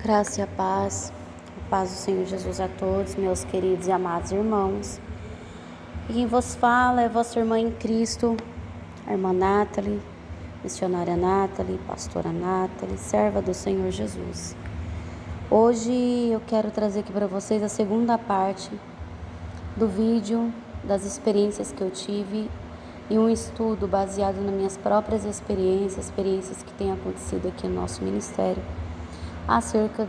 Graça e a paz do Senhor Jesus a todos, meus queridos e amados irmãos. E quem vos fala é vossa irmã em Cristo, a irmã Nathalie, missionária Nathalie, pastora Nathalie, serva do Senhor Jesus. Hoje eu quero trazer aqui para vocês a segunda parte do vídeo das experiências que eu tive e um estudo baseado nas minhas próprias experiências que têm acontecido aqui no nosso ministério, acerca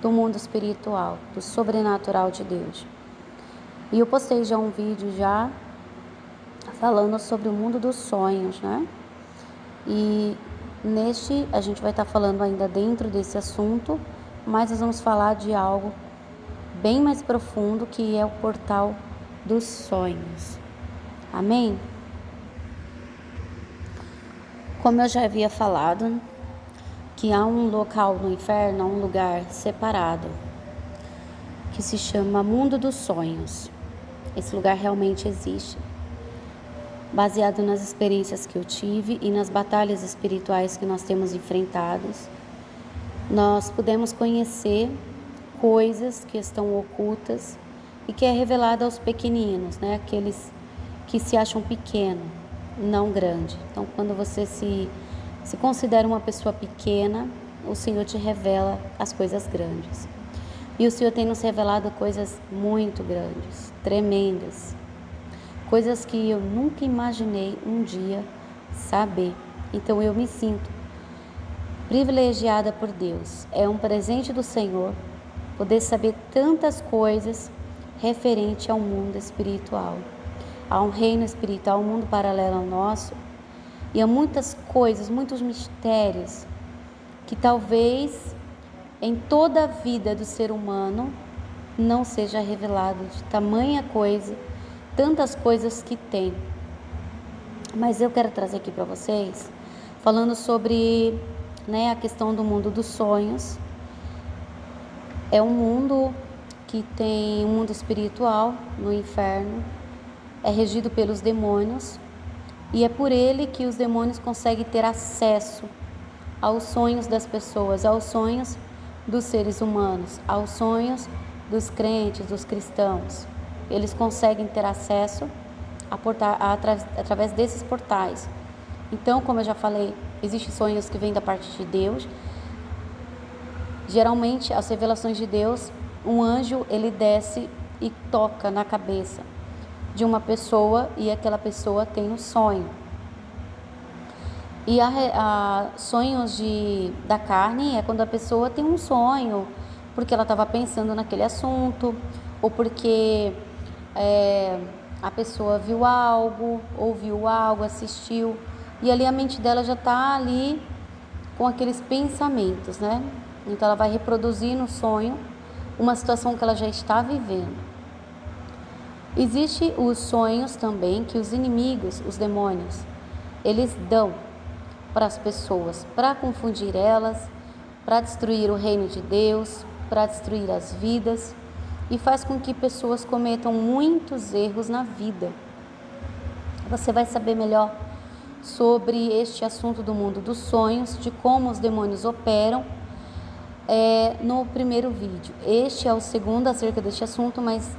do mundo espiritual, do sobrenatural de Deus. E eu postei já um vídeo falando sobre o mundo dos sonhos, né? E neste a gente vai estar falando ainda dentro desse assunto, mas nós vamos falar de algo bem mais profundo, que é o portal dos sonhos. Amém? Como eu já havia falado, que há um local no inferno, há um lugar separado, que se chama Mundo dos Sonhos. Esse lugar realmente existe. Baseado nas experiências que eu tive e nas batalhas espirituais que nós temos enfrentados, nós podemos conhecer coisas que estão ocultas e que é revelada aos pequeninos, né? Aqueles que se acham pequeno, não grande. Então, quando você se considera uma pessoa pequena, o Senhor te revela as coisas grandes. E o Senhor tem nos revelado coisas muito grandes, tremendas. Coisas que eu nunca imaginei um dia saber. Então eu me sinto privilegiada por Deus. É um presente do Senhor poder saber tantas coisas referente ao mundo espiritual. Há um reino espiritual, um mundo paralelo ao nosso. E há muitas coisas, muitos mistérios que talvez em toda a vida do ser humano não seja revelado, de tamanha coisa, tantas coisas que tem. Mas eu quero trazer aqui para vocês, falando sobre, a questão do mundo dos sonhos. É um mundo que tem um mundo espiritual no inferno, é regido pelos demônios. E é por ele que os demônios conseguem ter acesso aos sonhos das pessoas, aos sonhos dos seres humanos, aos sonhos dos crentes, dos cristãos. Eles conseguem ter acesso através desses portais. Então, como eu já falei, existem sonhos que vêm da parte de Deus. Geralmente, as revelações de Deus, um anjo, ele desce e toca na cabeça de uma pessoa e aquela pessoa tem um sonho. E sonhos da carne é quando a pessoa tem um sonho porque ela estava pensando naquele assunto, ou porque a pessoa viu algo, ouviu algo, assistiu, e ali a mente dela já está ali com aqueles pensamentos, né? Então ela vai reproduzir no sonho uma situação que ela já está vivendo. Existem os sonhos também que os inimigos, os demônios, eles dão para as pessoas, para confundir elas, para destruir o reino de Deus, para destruir as vidas, e faz com que pessoas cometam muitos erros na vida. Você vai saber melhor sobre este assunto do mundo dos sonhos, de como os demônios operam, no primeiro vídeo. Este é o segundo acerca deste assunto, mas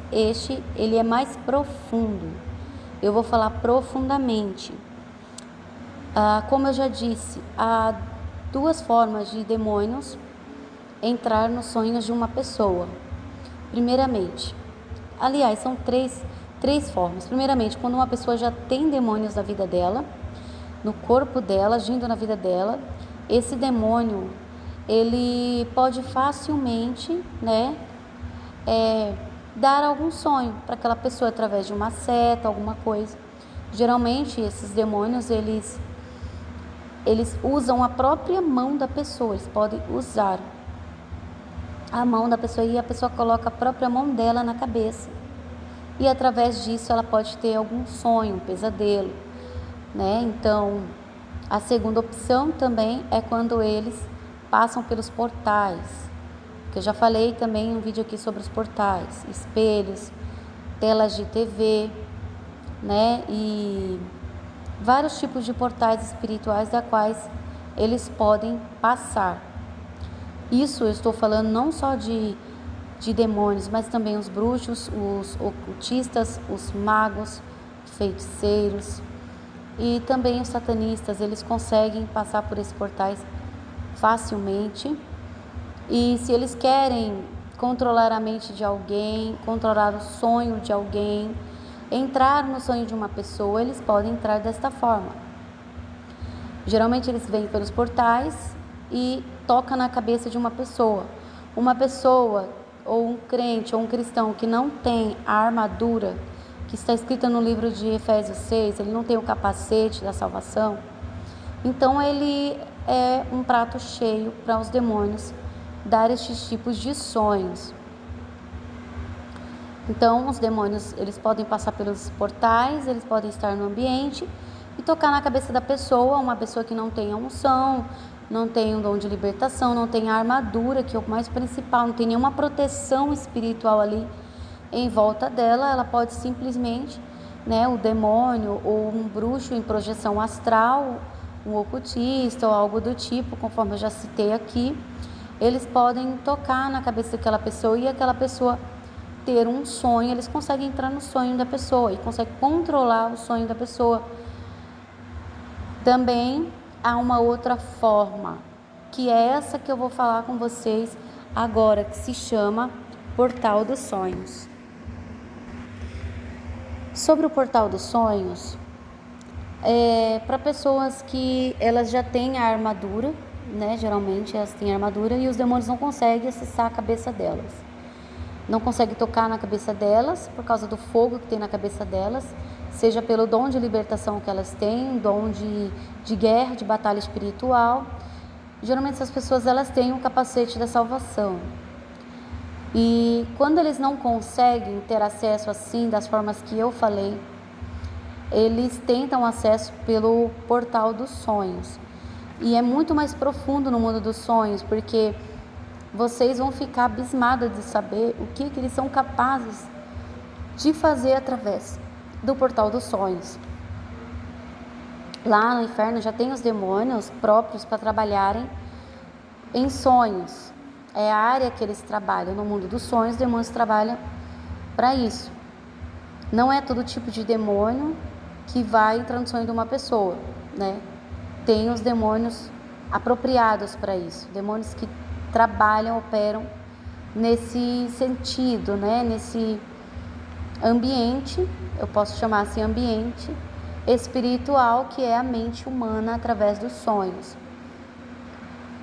ele é mais profundo. Eu vou falar profundamente. Como eu já disse, há duas formas de demônios entrar nos sonhos de uma pessoa. Primeiramente, aliás, são três formas. Primeiramente, quando uma pessoa já tem demônios na vida dela, no corpo dela, agindo na vida dela, esse demônio, ele pode facilmente, dar algum sonho para aquela pessoa através de uma seta, alguma coisa. Geralmente, esses demônios, eles usam a própria mão da pessoa. Eles podem usar a mão da pessoa e a pessoa coloca a própria mão dela na cabeça. E através disso ela pode ter algum sonho, um pesadelo, Então, a segunda opção também é quando eles passam pelos portais, que eu já falei também em um vídeo aqui sobre os portais, espelhos, telas de TV, e vários tipos de portais espirituais da quais eles podem passar. Isso eu estou falando não só de demônios, mas também os bruxos, os ocultistas, os magos, feiticeiros e também os satanistas. Eles conseguem passar por esses portais facilmente, e se eles querem controlar a mente de alguém, controlar o sonho de alguém, entrar no sonho de uma pessoa, eles podem entrar desta forma. Geralmente eles vêm pelos portais e tocam na cabeça de uma pessoa. Uma pessoa, ou um crente, ou um cristão que não tem a armadura que está escrita no livro de Efésios 6, ele não tem o capacete da salvação, então ele é um prato cheio para os demônios dar estes tipos de sonhos. Então os demônios, eles podem passar pelos portais, eles podem estar no ambiente e tocar na cabeça da pessoa, uma pessoa que não tem a unção, não tem o dom de libertação, não tem a armadura, que é o mais principal, não tem nenhuma proteção espiritual ali em volta dela. Ela pode simplesmente, o demônio ou um bruxo em projeção astral, um ocultista ou algo do tipo, conforme eu já citei aqui, eles podem tocar na cabeça daquela pessoa e aquela pessoa ter um sonho. Eles conseguem entrar no sonho da pessoa e conseguem controlar o sonho da pessoa. Também há uma outra forma, que é essa que eu vou falar com vocês agora, que se chama Portal dos Sonhos. Sobre o Portal dos Sonhos, para pessoas que elas já têm a armadura, geralmente elas têm a armadura e os demônios não conseguem acessar a cabeça delas. Não conseguem tocar na cabeça delas por causa do fogo que tem na cabeça delas, seja pelo dom de libertação que elas têm, dom de guerra, de batalha espiritual. Geralmente essas pessoas elas têm o capacete da salvação. E quando eles não conseguem ter acesso assim, das formas que eu falei, eles tentam acesso pelo Portal dos Sonhos. E é muito mais profundo no mundo dos sonhos, porque vocês vão ficar abismados de saber o que eles são capazes de fazer através do Portal dos Sonhos. Lá no inferno já tem os demônios próprios para trabalharem em sonhos. É a área que eles trabalham. No mundo dos sonhos, os demônios trabalham para isso. Não é todo tipo de demônio que vai entrar no sonho de uma pessoa, Tem os demônios apropriados para isso, demônios que trabalham, operam nesse sentido, nesse ambiente, eu posso chamar assim, ambiente espiritual, que é a mente humana através dos sonhos.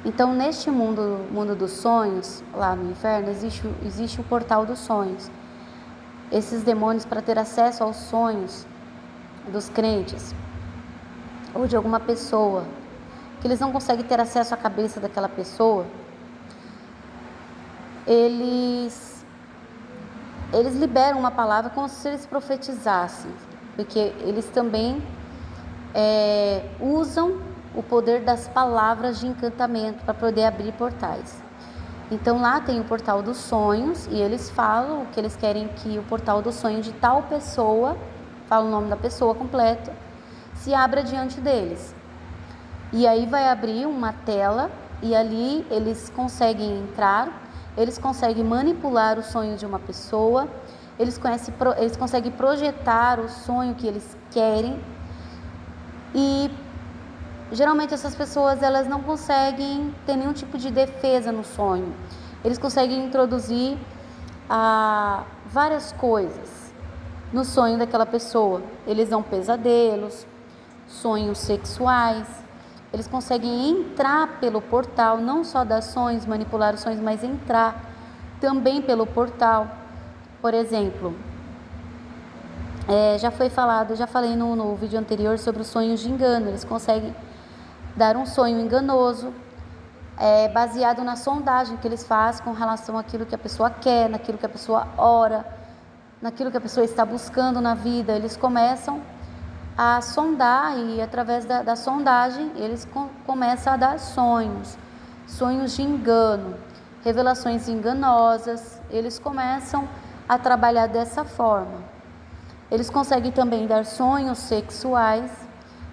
Então, neste mundo dos sonhos, lá no inferno, existe o Portal dos Sonhos. Esses demônios, para ter acesso aos sonhos dos crentes ou de alguma pessoa, que eles não conseguem ter acesso à cabeça daquela pessoa, eles liberam uma palavra como se eles profetizassem, porque eles também usam o poder das palavras de encantamento para poder abrir portais. Então lá tem o Portal dos Sonhos e eles falam o que eles querem que o Portal dos Sonhos de tal pessoa, fala o nome da pessoa completo, se abra diante deles. E aí vai abrir uma tela e ali eles conseguem entrar, eles conseguem manipular o sonho de uma pessoa, eles conseguem projetar o sonho que eles querem. E geralmente essas pessoas elas não conseguem ter nenhum tipo de defesa no sonho. Eles conseguem introduzir várias coisas no sonho daquela pessoa. Eles dão pesadelos, sonhos sexuais. Eles conseguem entrar pelo portal, não só dar sonhos, manipular os sonhos, mas entrar também pelo portal. Por exemplo, já falei no vídeo anterior sobre os sonhos de engano. Eles conseguem dar um sonho enganoso, baseado na sondagem que eles fazem com relação àquilo que a pessoa quer, naquilo que a pessoa ora, naquilo que a pessoa está buscando na vida. Eles começam a sondar e através da sondagem eles começam a dar sonhos de engano, revelações enganosas. Eles começam a trabalhar dessa forma. Eles conseguem também dar sonhos sexuais.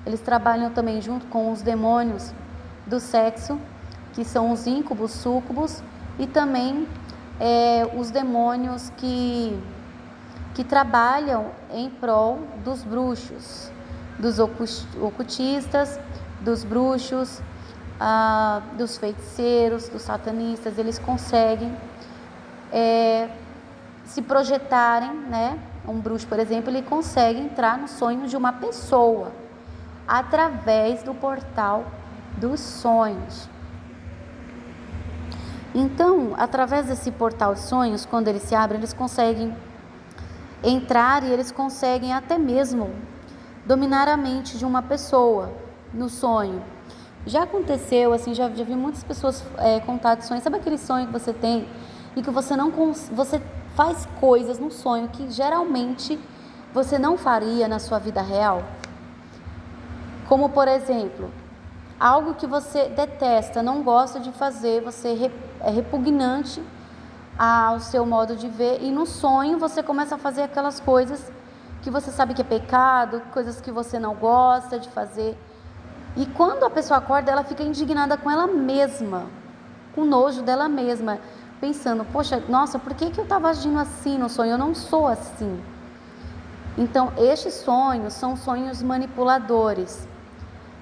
Eles trabalham também junto com os demônios do sexo que são os íncubos, súcubos, e também os demônios que trabalham em prol dos bruxos, dos ocultistas, dos bruxos, dos feiticeiros, dos satanistas. Eles conseguem se projetarem, né? Um bruxo, por exemplo, ele consegue entrar no sonho de uma pessoa através do portal dos sonhos. Então, através desse portal de sonhos, quando ele se abre, eles conseguem entrar e eles conseguem até mesmo dominar a mente de uma pessoa no sonho. Já aconteceu, assim, já vi muitas pessoas contar de sonhos. Sabe aquele sonho que você tem e que você faz coisas no sonho que geralmente você não faria na sua vida real? Como, por exemplo, algo que você detesta, não gosta de fazer, você é repugnante ao seu modo de ver, e no sonho você começa a fazer aquelas coisas que você sabe que é pecado, coisas que você não gosta de fazer. E quando a pessoa acorda, ela fica indignada com ela mesma, com nojo dela mesma, pensando, poxa, nossa, por que eu estava agindo assim no sonho? Eu não sou assim. Então, estes sonhos são sonhos manipuladores,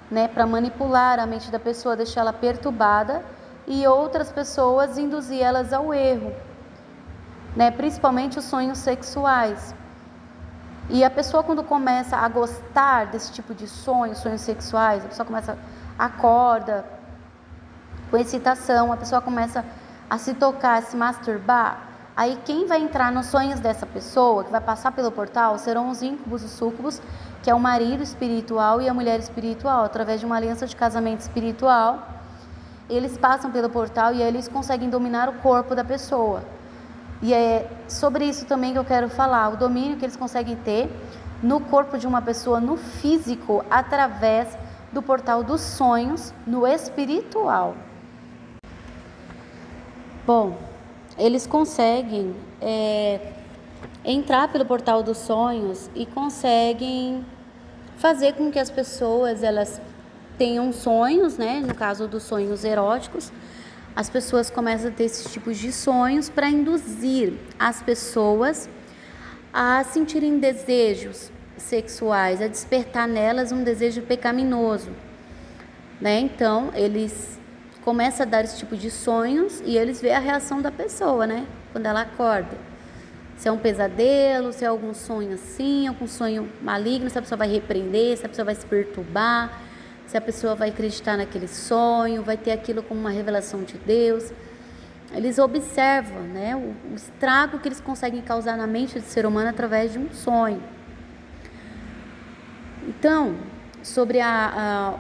né, para manipular a mente da pessoa, deixar ela perturbada e outras pessoas induzir elas ao erro, né, principalmente os sonhos sexuais. E a pessoa, quando começa a gostar desse tipo de sonhos sexuais, a pessoa acorda com excitação, a pessoa começa a se tocar, a se masturbar. Aí quem vai entrar nos sonhos dessa pessoa, que vai passar pelo portal, serão os íncubos e súcubos, que é o marido espiritual e a mulher espiritual, através de uma aliança de casamento espiritual. Eles passam pelo portal e aí eles conseguem dominar o corpo da pessoa. E é sobre isso também que eu quero falar, o domínio que eles conseguem ter no corpo de uma pessoa, no físico, através do portal dos sonhos, no espiritual. Bom, eles conseguem entrar pelo portal dos sonhos e conseguem fazer com que as pessoas elas tenham sonhos, né? No caso dos sonhos eróticos, as pessoas começam a ter esses tipos de sonhos para induzir as pessoas a sentirem desejos sexuais, a despertar nelas um desejo pecaminoso, né? Então, eles começam a dar esse tipo de sonhos e eles veem a reação da pessoa, né? Quando ela acorda. Se é um pesadelo, se é algum sonho assim, algum sonho maligno, se a pessoa vai repreender, se a pessoa vai se perturbar, se a pessoa vai acreditar naquele sonho, vai ter aquilo como uma revelação de Deus. Eles observam, né, o estrago que eles conseguem causar na mente do ser humano através de um sonho. Então, sobre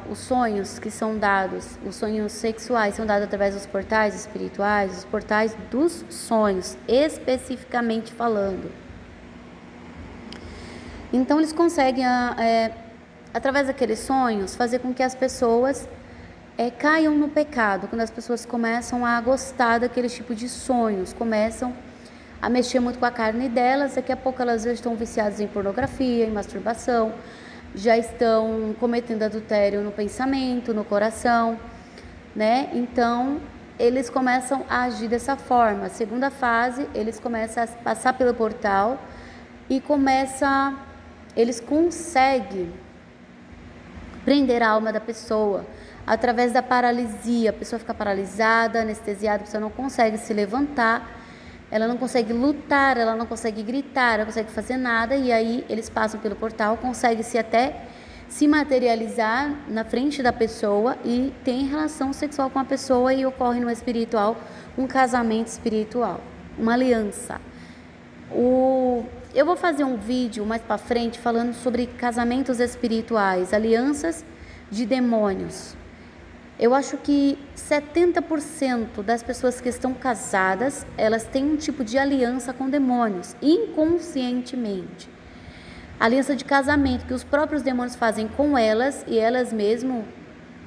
os sonhos que são dados, os sonhos sexuais são dados através dos portais espirituais, os portais dos sonhos, especificamente falando. Então, eles conseguem, através daqueles sonhos, fazer com que as pessoas caiam no pecado. Quando as pessoas começam a gostar daquele tipo de sonhos, começam a mexer muito com a carne delas, daqui a pouco elas já estão viciadas em pornografia, em masturbação, já estão cometendo adultério no pensamento, no coração, né? Então, eles começam a agir dessa forma. A segunda fase, eles começam a passar pelo portal e eles conseguem prender a alma da pessoa através da paralisia. A pessoa fica paralisada, anestesiada, a pessoa não consegue se levantar, ela não consegue lutar, ela não consegue gritar, ela não consegue fazer nada, e aí eles passam pelo portal, conseguem até se materializar na frente da pessoa e tem relação sexual com a pessoa, e ocorre no espiritual um casamento espiritual, uma aliança. Eu vou fazer um vídeo mais para frente falando sobre casamentos espirituais, alianças de demônios. Eu acho que 70% das pessoas que estão casadas, elas têm um tipo de aliança com demônios, inconscientemente. Aliança de casamento que os próprios demônios fazem com elas e elas mesmo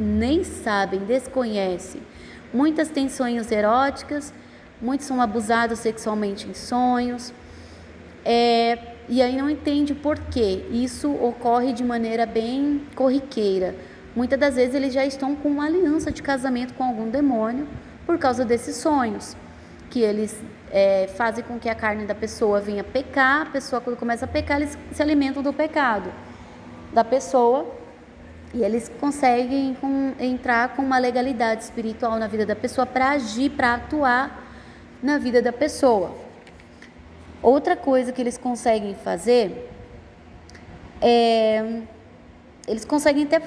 nem sabem, desconhecem. Muitas têm sonhos eróticos, muitos são abusados sexualmente em sonhos, e aí não entende por quê. Isso ocorre de maneira bem corriqueira. muitas das vezes eles já estão com uma aliança de casamento com algum demônio por causa desses sonhos, que eles fazem com que a carne da pessoa venha pecar. A pessoa, quando começa a pecar, eles se alimentam do pecado da pessoa, e eles conseguem entrar com uma legalidade espiritual na vida da pessoa para agir, para atuar na vida da pessoa. Outra coisa que eles conseguem fazer eles conseguem ter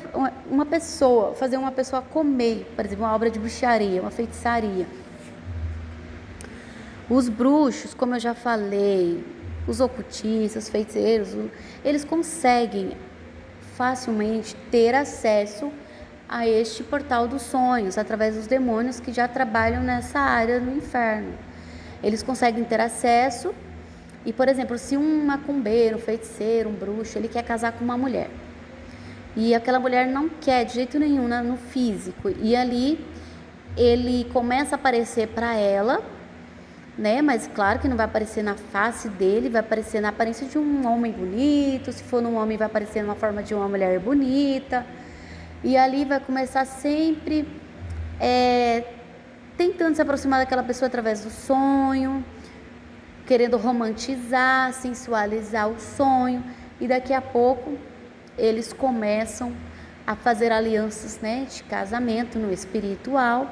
fazer uma pessoa comer, por exemplo, uma obra de bruxaria, uma feitiçaria. Os bruxos, como eu já falei, os ocultistas, os feiticeiros, eles conseguem facilmente ter acesso a este portal dos sonhos, através dos demônios que já trabalham nessa área do inferno. Eles conseguem ter acesso. E, por exemplo, se um macumbeiro, um feiticeiro, um bruxo, ele quer casar com uma mulher, e aquela mulher não quer de jeito nenhum no físico, e ali ele começa a aparecer para ela, né? Mas claro que não vai aparecer na face dele, vai aparecer na aparência de um homem bonito. Se for um homem, vai aparecer numa forma de uma mulher bonita, e ali vai começar sempre tentando se aproximar daquela pessoa através do sonho, querendo romantizar, sensualizar o sonho, e daqui a pouco eles começam a fazer alianças, né, de casamento no espiritual.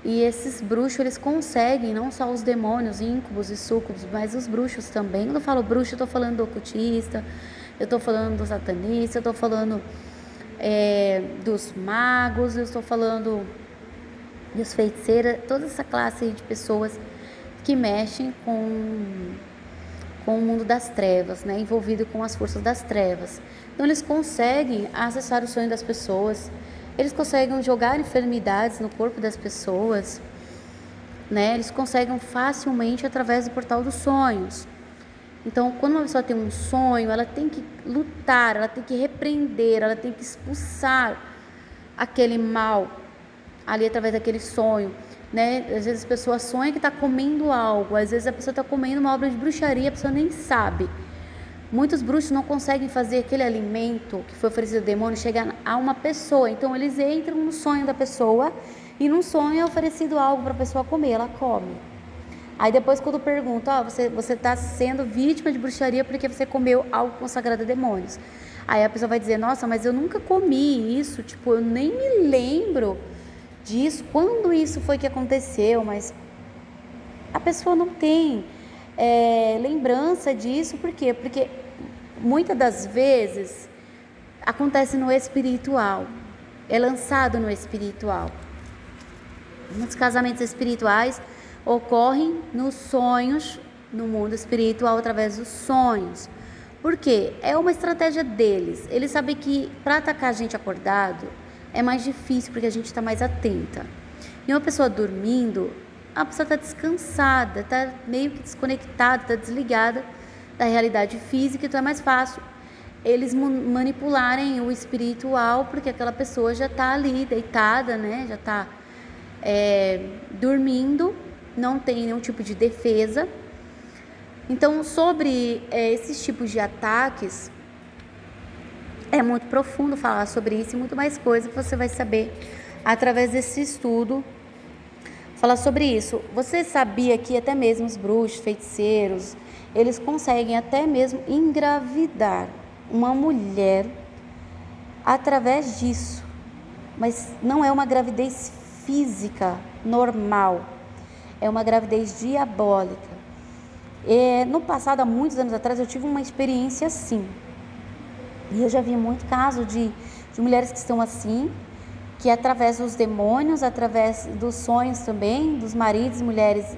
E esses bruxos, eles conseguem, não só os demônios, íncubos e súcubos, mas os bruxos também. Quando eu falo bruxo, eu estou falando do ocultista, eu estou falando do satanista, eu estou falando dos magos, eu estou falando dos feiticeiros, toda essa classe de pessoas que mexem com o mundo das trevas, né? Envolvido com as forças das trevas. Então eles conseguem acessar o sonho das pessoas, eles conseguem jogar enfermidades no corpo das pessoas, né? Eles conseguem facilmente através do portal dos sonhos. Então, quando uma pessoa tem um sonho, ela tem que lutar, ela tem que repreender, ela tem que expulsar aquele mal ali através daquele sonho, né? Às vezes a pessoa sonha que está comendo algo, às vezes a pessoa está comendo uma obra de bruxaria, a pessoa nem sabe. Muitos bruxos não conseguem fazer aquele alimento que foi oferecido ao demônio chegar a uma pessoa, então eles entram no sonho da pessoa, e num sonho é oferecido algo para a pessoa comer, ela come. Aí depois, quando pergunta, você está sendo vítima de bruxaria porque você comeu algo consagrado a demônios. Aí a pessoa vai dizer, nossa, mas eu nunca comi isso, tipo, eu nem me lembro disso, quando isso foi que aconteceu, mas a pessoa não tem lembrança disso. Por quê? Porque muitas das vezes acontece no espiritual, é lançado no espiritual. Muitos casamentos espirituais ocorrem nos sonhos, no mundo espiritual, através dos sonhos. Por quê? É uma estratégia deles. Eles sabem que para atacar a gente acordado é mais difícil, porque a gente está mais atenta. E uma pessoa dormindo, a pessoa está descansada, está meio que desconectada, está desligada da realidade física, então é mais fácil eles manipularem o espiritual, porque aquela pessoa já está ali deitada, né? Já está dormindo, não tem nenhum tipo de defesa. Então, sobre esses tipos de ataques, é muito profundo falar sobre isso, e muito mais coisa que você vai saber através desse estudo, falar sobre isso. Você sabia que até mesmo os bruxos, feiticeiros, eles conseguem até mesmo engravidar uma mulher através disso, mas não é uma gravidez física normal, é uma gravidez diabólica. No passado, há muitos anos atrás, eu tive uma experiência assim. E eu já vi muito caso de mulheres que estão assim, que através dos demônios, através dos sonhos também, dos maridos e mulheres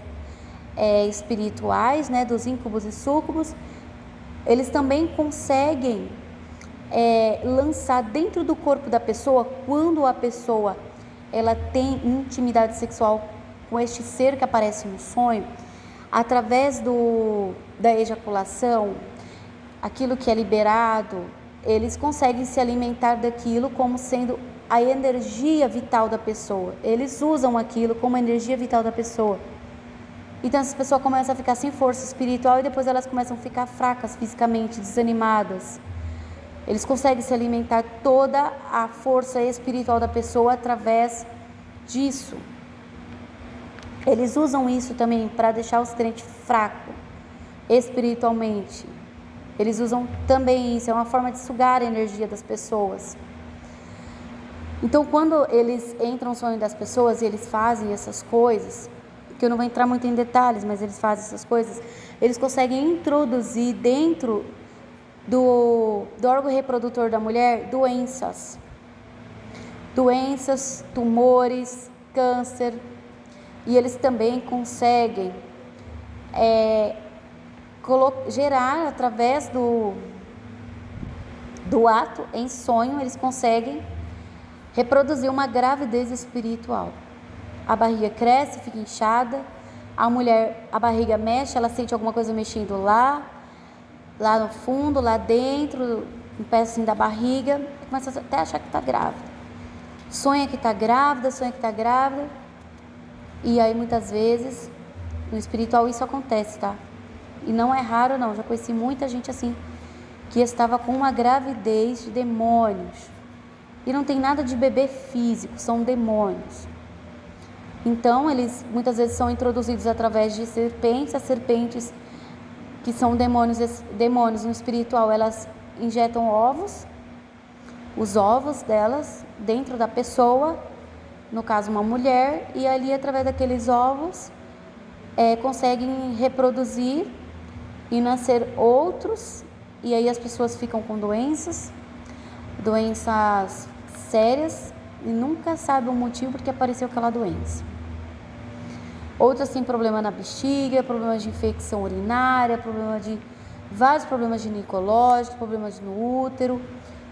espirituais, né, dos íncubos e súcubos, eles também conseguem lançar dentro do corpo da pessoa, quando a pessoa ela tem intimidade sexual com este ser que aparece no sonho, através da ejaculação, aquilo que é liberado, eles conseguem se alimentar daquilo como sendo a energia vital da pessoa. Eles usam aquilo como a energia vital da pessoa. Então essa pessoa começa a ficar sem força espiritual, e depois elas começam a ficar fracas fisicamente, desanimadas. Eles conseguem se alimentar toda a força espiritual da pessoa através disso. Eles usam isso também para deixar os crentes fracos espiritualmente. Eles usam também isso, é uma forma de sugar a energia das pessoas. Então, quando eles entram no sonho das pessoas e eles fazem essas coisas, que eu não vou entrar muito em detalhes, mas eles fazem essas coisas, eles conseguem introduzir dentro do órgão reprodutor da mulher doenças, tumores, câncer, e eles também conseguem gerar através do ato em sonho, eles conseguem reproduzir uma gravidez espiritual. A barriga cresce, fica inchada, a mulher, a barriga mexe, ela sente alguma coisa mexendo lá no fundo, lá dentro, um pedacinho da barriga, começa até a achar que está grávida. Sonha que está grávida, e aí muitas vezes no espiritual isso acontece, tá? E não é raro não, já conheci muita gente assim, que estava com uma gravidez de demônios. E não tem nada de bebê físico, são demônios. Então, eles muitas vezes são introduzidos através de serpentes. As serpentes, que são demônios no espiritual, elas injetam ovos, os ovos delas, dentro da pessoa, no caso uma mulher, e ali através daqueles ovos, conseguem reproduzir e nascer outros, e aí as pessoas ficam com doenças sérias, e nunca sabe o motivo porque apareceu aquela doença. Outras têm problema na bexiga, problemas de infecção urinária, vários problemas ginecológicos, problemas no útero,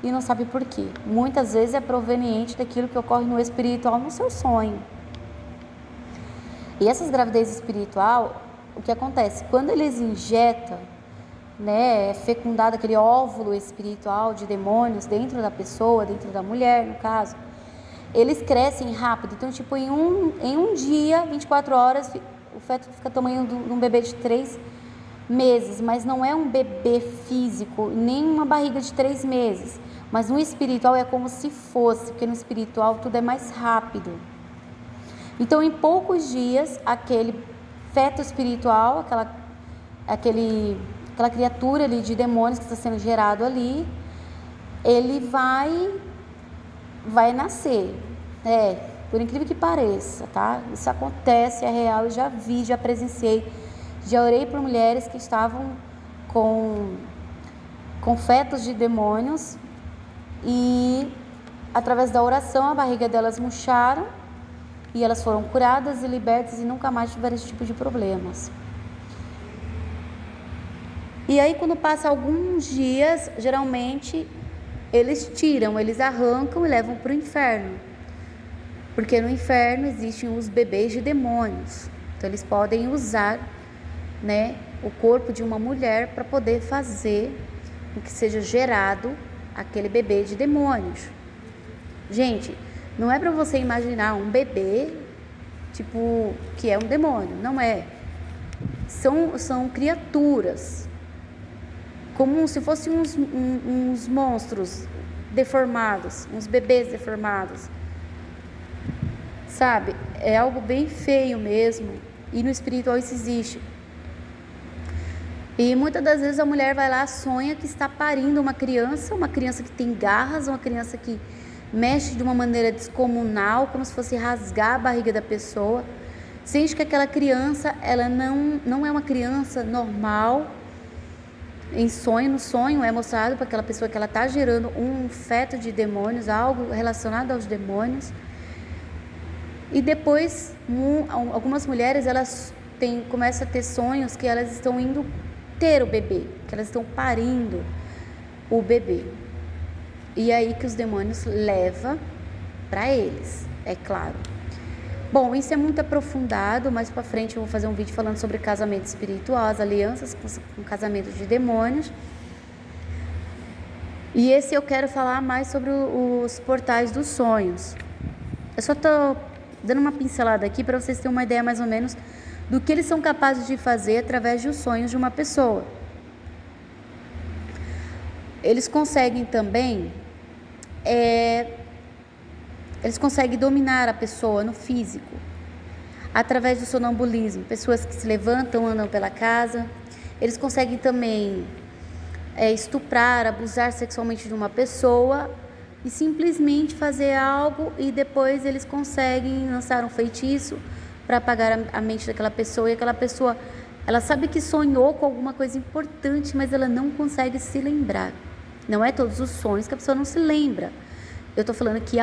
e não sabe por quê. Muitas vezes é proveniente daquilo que ocorre no espiritual, no seu sonho. E essas gravidez espiritual, o que acontece? Quando eles injetam, é fecundado aquele óvulo espiritual de demônios dentro da pessoa, dentro da mulher, no caso, eles crescem rápido. Então, tipo, em um dia, 24 horas, o feto fica tamanho de um bebê de 3 meses, mas não é um bebê físico, nem uma barriga de 3 meses, mas no espiritual é como se fosse, porque no espiritual tudo é mais rápido. Então, em poucos dias, aquele feto espiritual, aquela criatura ali de demônios que está sendo gerado ali, ele vai nascer. Por incrível que pareça, tá? Isso acontece, é real, eu já vi, já presenciei, já orei por mulheres que estavam com fetos de demônios e através da oração a barriga delas murcharam e elas foram curadas e libertas e nunca mais tiveram esse tipo de problemas. E aí, quando passa alguns dias, geralmente eles arrancam e levam para o inferno. Porque no inferno existem os bebês de demônios. Então, eles podem usar, o corpo de uma mulher para poder fazer com que seja gerado aquele bebê de demônios. Gente, não é para você imaginar um bebê, tipo, que é um demônio. Não é. São criaturas, como se fossem uns monstros deformados, uns bebês deformados, sabe? É algo bem feio mesmo, e no espiritual isso existe. E muitas das vezes a mulher vai lá, sonha que está parindo uma criança que tem garras, uma criança que mexe de uma maneira descomunal, como se fosse rasgar a barriga da pessoa. Sente que aquela criança, ela não é uma criança normal. No sonho é mostrado para aquela pessoa que ela está gerando um feto de demônios, algo relacionado aos demônios. E depois, algumas mulheres, elas começam a ter sonhos que elas estão indo ter o bebê, que elas estão parindo o bebê. E aí que os demônios levam para eles, é claro. Bom, isso é muito aprofundado, mais para frente eu vou fazer um vídeo falando sobre casamento espiritual, as alianças com casamento de demônios. E esse eu quero falar mais sobre os portais dos sonhos. Eu só estou dando uma pincelada aqui para vocês terem uma ideia mais ou menos do que eles são capazes de fazer através dos sonhos de uma pessoa. Eles conseguem também, eles conseguem dominar a pessoa no físico, através do sonambulismo. Pessoas que se levantam, andam pela casa. Eles conseguem também estuprar, abusar sexualmente de uma pessoa e simplesmente fazer algo, e depois eles conseguem lançar um feitiço para apagar a mente daquela pessoa, e aquela pessoa, ela sabe que sonhou com alguma coisa importante, mas ela não consegue se lembrar. Não é todos os sonhos que a pessoa não se lembra. Eu estou falando que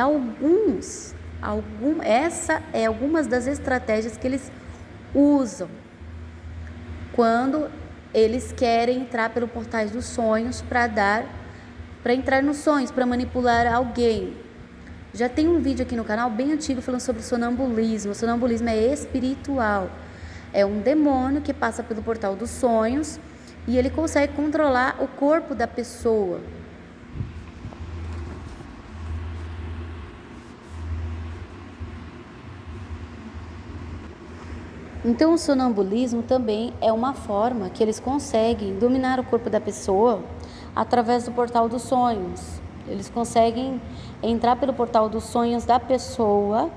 essa é algumas das estratégias que eles usam quando eles querem entrar pelo portais dos sonhos para entrar nos sonhos, para manipular alguém. Já tem um vídeo aqui no canal bem antigo falando sobre sonambulismo. O sonambulismo é espiritual. É um demônio que passa pelo portal dos sonhos e ele consegue controlar o corpo da pessoa. Então, o sonambulismo também é uma forma que eles conseguem dominar o corpo da pessoa através do portal dos sonhos. Eles conseguem entrar pelo portal dos sonhos da pessoa,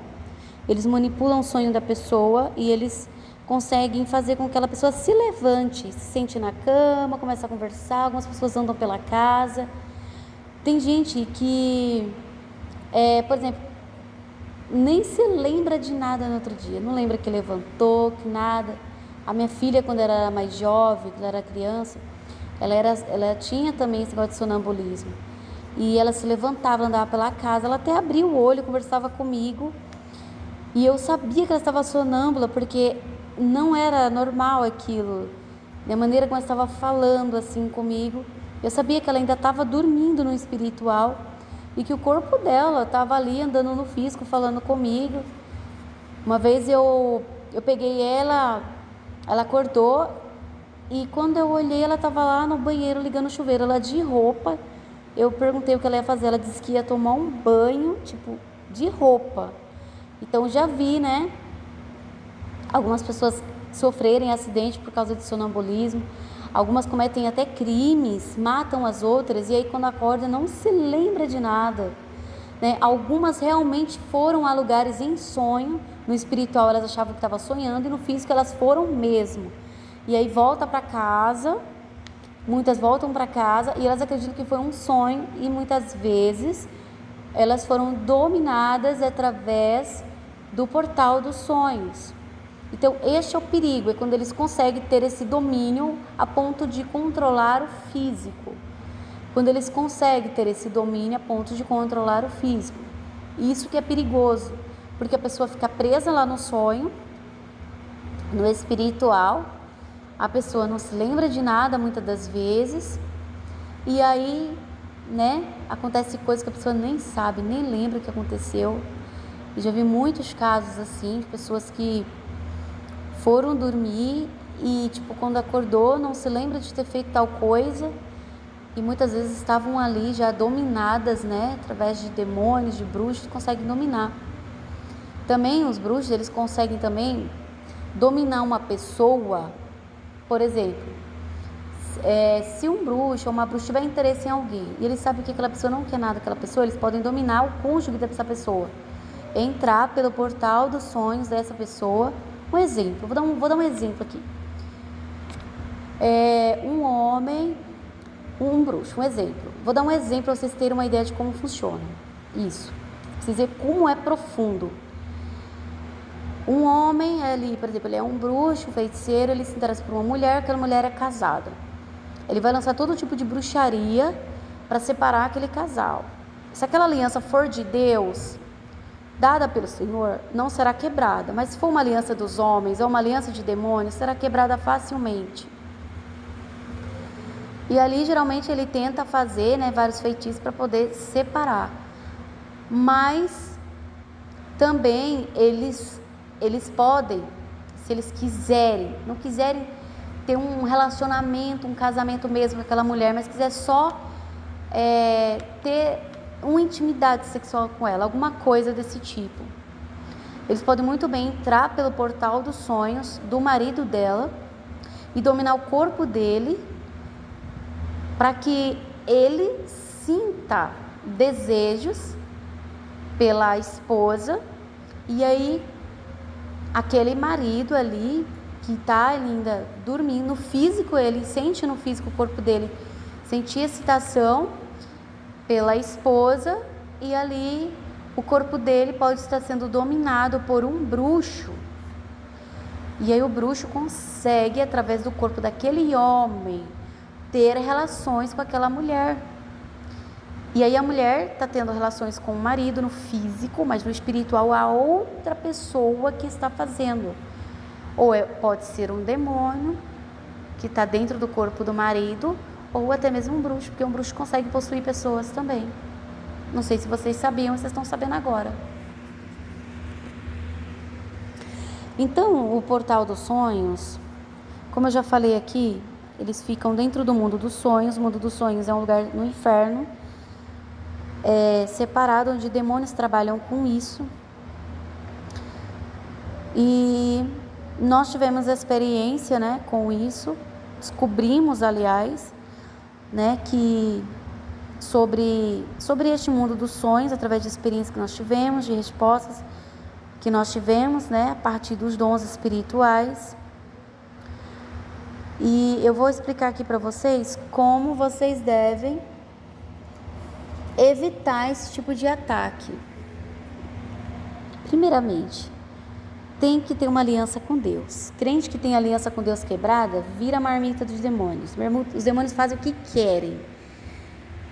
eles manipulam o sonho da pessoa e eles conseguem fazer com que aquela pessoa se levante, se sente na cama, começa a conversar. Algumas pessoas andam pela casa. Tem gente que, por exemplo, nem se lembra de nada no outro dia, não lembra que levantou, que nada. A minha filha, quando ela era mais jovem, quando ela era criança, ela tinha também esse negócio de sonambulismo. E ela se levantava, andava pela casa, ela até abria o olho, conversava comigo. E eu sabia que ela estava sonâmbula, porque não era normal aquilo. A maneira como ela estava falando assim comigo, eu sabia que ela ainda estava dormindo no espiritual e que o corpo dela estava ali andando no físico, falando comigo. Uma vez eu peguei ela acordou e quando eu olhei, ela estava lá no banheiro ligando o chuveiro, ela de roupa. Eu perguntei o que ela ia fazer, ela disse que ia tomar um banho, tipo, de roupa. Então já vi, né, algumas pessoas sofrerem acidente por causa de sonambulismo. Algumas cometem até crimes, matam as outras e aí quando acorda não se lembra de nada, né? Algumas realmente foram a lugares em sonho, no espiritual elas achavam que estavam sonhando e no físico elas foram mesmo. E aí volta para casa, muitas voltam para casa e elas acreditam que foi um sonho e muitas vezes elas foram dominadas através do portal dos sonhos. Então, este é o perigo, é quando eles conseguem ter esse domínio a ponto de controlar o físico. Quando eles conseguem ter esse domínio a ponto de controlar o físico. Isso que é perigoso, porque a pessoa fica presa lá no sonho, no espiritual, a pessoa não se lembra de nada muitas das vezes, e aí, né, acontece coisas que a pessoa nem sabe, nem lembra que aconteceu. Eu já vi muitos casos assim, de pessoas que foram dormir e, tipo, quando acordou, não se lembra de ter feito tal coisa e muitas vezes estavam ali já dominadas, né, através de demônios, de bruxos, conseguem dominar. Também os bruxos, eles conseguem também dominar uma pessoa, por exemplo, se um bruxo ou uma bruxa tiver interesse em alguém e eles sabem que aquela pessoa não quer nada daquela pessoa, eles podem dominar o cônjuge dessa pessoa, entrar pelo portal dos sonhos dessa pessoa. Um exemplo, vou dar um exemplo aqui. Um homem, um bruxo, um exemplo. Vou dar um exemplo para vocês terem uma ideia de como funciona. Isso. Pra vocês verem como é profundo. Um homem, ele, por exemplo, ele é um bruxo, um feiticeiro, ele se interessa por uma mulher, aquela mulher é casada. Ele vai lançar todo tipo de bruxaria para separar aquele casal. Se aquela aliança for de Deus, dada pelo Senhor, não será quebrada, mas se for uma aliança dos homens ou uma aliança de demônios, será quebrada facilmente. E ali geralmente ele tenta fazer, né, vários feitiços para poder separar. Mas também eles podem, se eles quiserem, não quiserem ter um relacionamento, um casamento mesmo com aquela mulher, mas quiser só ter uma intimidade sexual com ela, alguma coisa desse tipo. Eles podem muito bem entrar pelo portal dos sonhos do marido dela e dominar o corpo dele para que ele sinta desejos pela esposa, e aí aquele marido ali que está ainda dormindo, no físico, ele sente no físico, o corpo dele sentir excitação pela esposa, e ali o corpo dele pode estar sendo dominado por um bruxo. E aí o bruxo consegue, através do corpo daquele homem, ter relações com aquela mulher. E aí a mulher está tendo relações com o marido no físico, mas no espiritual a outra pessoa que está fazendo. Ou pode ser um demônio que está dentro do corpo do marido, ou até mesmo um bruxo, porque um bruxo consegue possuir pessoas também. Não sei se vocês sabiam, vocês estão sabendo agora. Então, o portal dos sonhos, como eu já falei aqui, eles ficam dentro do mundo dos sonhos. O mundo dos sonhos é um lugar no inferno, separado, onde demônios trabalham com isso. E nós tivemos experiência, né, com isso. Descobrimos, aliás, né, que sobre este mundo dos sonhos, através de experiências que nós tivemos, de respostas que nós tivemos, né, a partir dos dons espirituais. E eu vou explicar aqui para vocês como vocês devem evitar esse tipo de ataque. Primeiramente, tem que ter uma aliança com Deus. Crente que tem aliança com Deus quebrada, vira a marmita dos demônios. Os demônios fazem o que querem.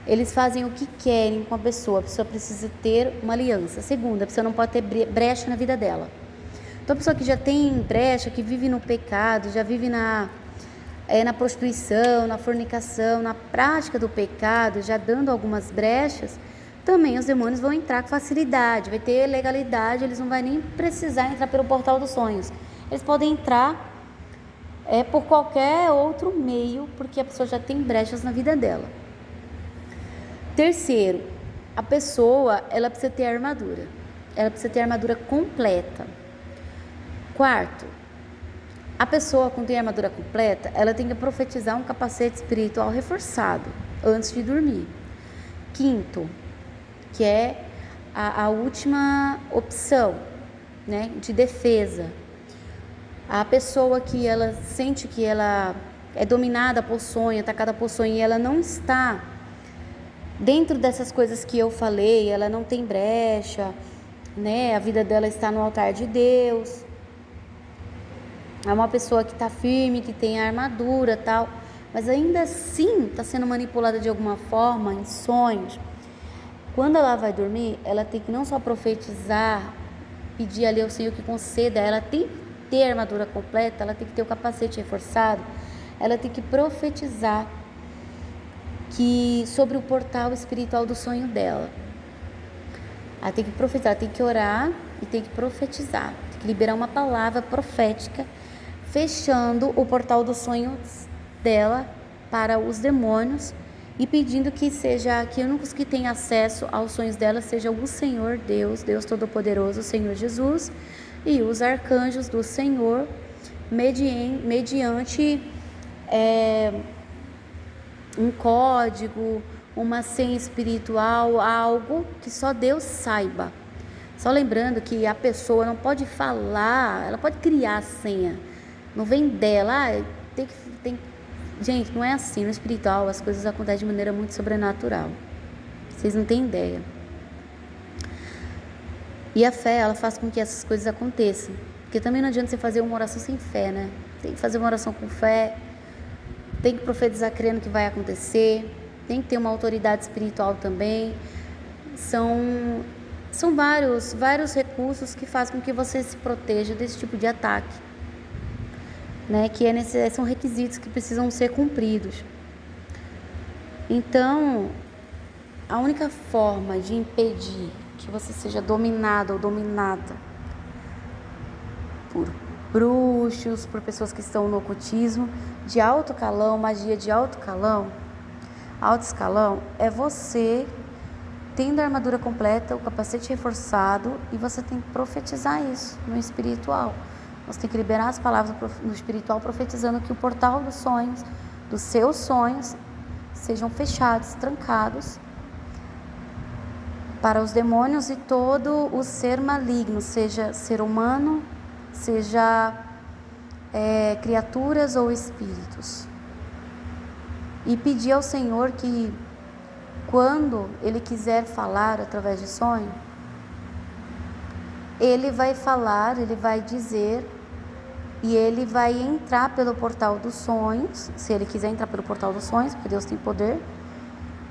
Eles fazem o que querem com a pessoa precisa ter uma aliança. Segunda, a pessoa não pode ter brecha na vida dela. Então, a pessoa que já tem brecha, que vive no pecado, já vive na prostituição, na fornicação, na prática do pecado, já dando algumas brechas, também os demônios vão entrar com facilidade, vai ter legalidade, eles não vão nem precisar entrar pelo portal dos sonhos. Eles podem entrar por qualquer outro meio, porque a pessoa já tem brechas na vida dela. Terceiro, a pessoa, ela precisa ter armadura. Ela precisa ter armadura completa. Quarto, a pessoa, quando tem armadura completa, ela tem que profetizar um capacete espiritual reforçado antes de dormir. Quinto, que é a última opção, né, de defesa. A pessoa que ela sente que ela é dominada por sonho, atacada por sonho, e ela não está dentro dessas coisas que eu falei, ela não tem brecha, né, a vida dela está no altar de Deus. É uma pessoa que está firme, que tem a armadura, tal, mas ainda assim está sendo manipulada de alguma forma em sonhos. Quando ela vai dormir, ela tem que não só profetizar, pedir ali ao Senhor que conceda, ela tem que ter a armadura completa, ela tem que ter o capacete reforçado, ela tem que profetizar sobre o portal espiritual do sonho dela. Ela tem que profetizar, ela tem que orar e tem que profetizar, tem que liberar uma palavra profética, fechando o portal dos sonhos dela para os demônios e pedindo que os únicos que têm acesso aos sonhos dela seja o Senhor Deus, Deus Todo-Poderoso, o Senhor Jesus, e os arcanjos do Senhor, mediante um código, uma senha espiritual, algo que só Deus saiba. Só lembrando que a pessoa não pode falar, ela pode criar a senha, não vem dela, gente, não é assim. No espiritual as coisas acontecem de maneira muito sobrenatural, vocês não têm ideia. E a fé, ela faz com que essas coisas aconteçam, porque também não adianta você fazer uma oração sem fé, né? Tem que fazer uma oração com fé, tem que profetizar crendo que vai acontecer, tem que ter uma autoridade espiritual também. São vários recursos que fazem com que você se proteja desse tipo de ataque, né? São requisitos que precisam ser cumpridos. Então, a única forma de impedir que você seja dominado ou dominada por bruxos, por pessoas que estão no ocultismo de alto calão, magia de alto escalão, é você tendo a armadura completa, o capacete reforçado, e você tem que profetizar isso no espiritual. Você tem que liberar as palavras no espiritual, profetizando que o portal dos sonhos, dos seus sonhos, sejam fechados, trancados, para os demônios e todo o ser maligno, seja ser humano, seja criaturas ou espíritos. E pedir ao Senhor que, quando Ele quiser falar através de sonho, Ele vai falar, Ele vai dizer, e Ele vai entrar pelo portal dos sonhos, se Ele quiser entrar pelo portal dos sonhos, porque Deus tem poder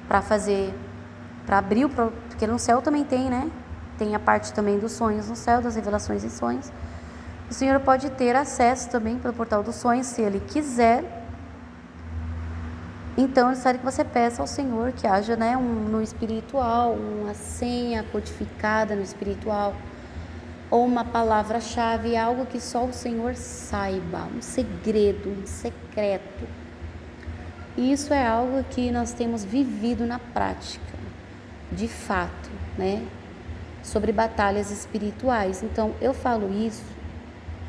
para abrir, porque no céu também tem, né? Tem a parte também dos sonhos no céu, das revelações em sonhos. O Senhor pode ter acesso também pelo portal dos sonhos, se Ele quiser. Então, é necessário que você peça ao Senhor que haja, né, no espiritual, uma senha codificada no espiritual, ou uma palavra-chave, algo que só o Senhor saiba, um segredo, um secreto. E isso é algo que nós temos vivido na prática, de fato, né, sobre batalhas espirituais. Então, eu falo isso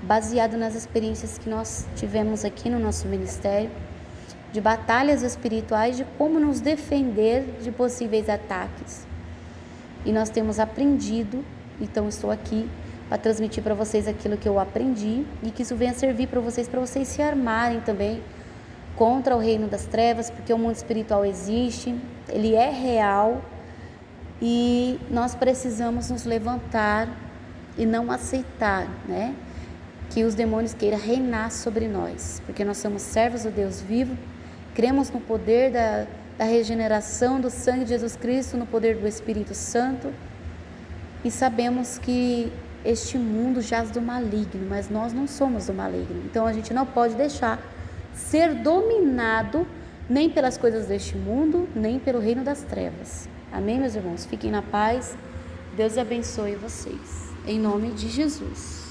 baseado nas experiências que nós tivemos aqui no nosso ministério, de batalhas espirituais, de como nos defender de possíveis ataques. E nós temos aprendido, então estou aqui para transmitir para vocês aquilo que eu aprendi e que isso venha servir para vocês se armarem também contra o reino das trevas, porque o mundo espiritual existe, ele é real e nós precisamos nos levantar e não aceitar, né, que os demônios queiram reinar sobre nós, porque nós somos servos do Deus vivo. Cremos no poder da regeneração do sangue de Jesus Cristo, no poder do Espírito Santo, e sabemos que este mundo jaz do maligno, mas nós não somos do maligno. Então a gente não pode deixar ser dominado nem pelas coisas deste mundo, nem pelo reino das trevas. Amém, meus irmãos? Fiquem na paz. Deus abençoe vocês. Em nome de Jesus.